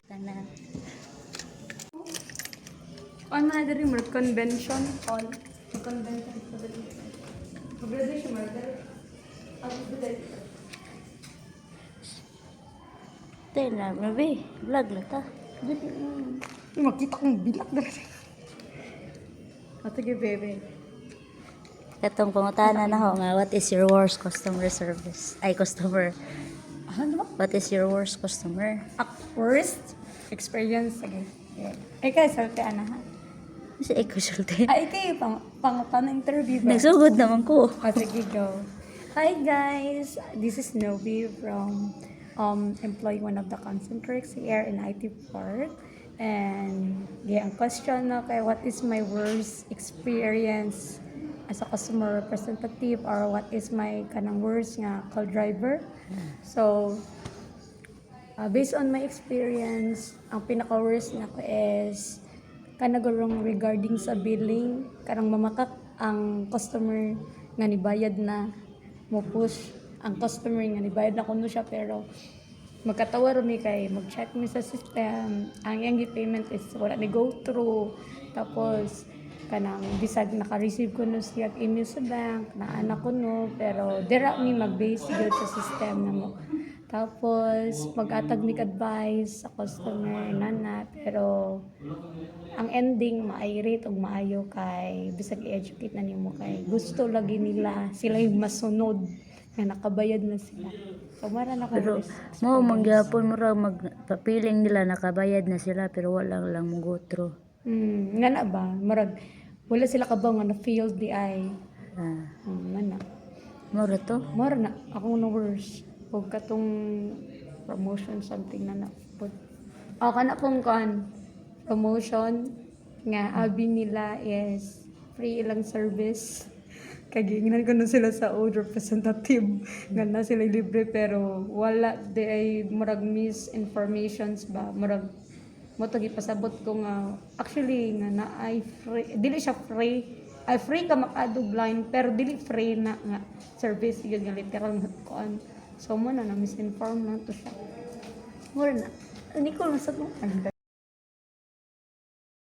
Kana. On na diri mo convention hall. Convention sa diri. Graduation mo diri. Ako diri. Tay na, mabe. Vlog na ta. Makita kong bilak diri. Sige, bebe. Katong pangutana na ho nga, what is your worst customer service? Ay, customer. Ano ba? What is your worst customer? Worst experience. Sige. Ay, kaya salte, ana ha? Kasi ay kusulte. Ay, kayo, pang interview ba? Nagsugod naman ko. Sige, go. Hi, guys. This is Novi from employee one of the concentrates here in IT Park. And yeah, ang question na kay what is my worst experience as a customer representative or what is my kanang worst nga call driver. So, based on my experience, ang pinaka-worst na ko is kanagurong regarding sa billing, kanang mamakak ang customer nga nibayad na mo push ang customer nga nibayad na kuno siya pero magkatawa mi kay mag-check mi sa system ang iyang payment is wala ni go through tapos kanang bisag naka-receive ko no siya email sa bank na anak ko no pero dira mi mag-base gyud sa system namo tapos mag-atag mi advice sa customer nana pero ang ending maayrit ug maayo kay bisag i-educate na nimo kay gusto lagi nila sila yung masunod nga nakabayad na sila. So, mara na Pero mo mangyapon mo ra magpapiling nila nakabayad na sila pero wala lang mo go through. Nga na ba? Marag, wala sila kabaw nga na failed di ay. Nga na. Mura to? Mara na. Ako na worst. Huwag katong promotion something na na. O, kana pong promotion nga abi nila is free ilang service. Kaginginan ko na sila sa old representative nga na sila libre pero wala di ay murag misinformations ba murag mo to gipasabot ko nga actually nga na ay free dili siya free ay free ka makadug line pero dili free na nga service yun nga literal nga kuan so mo na misinform na to siya mo na hindi ko lang sa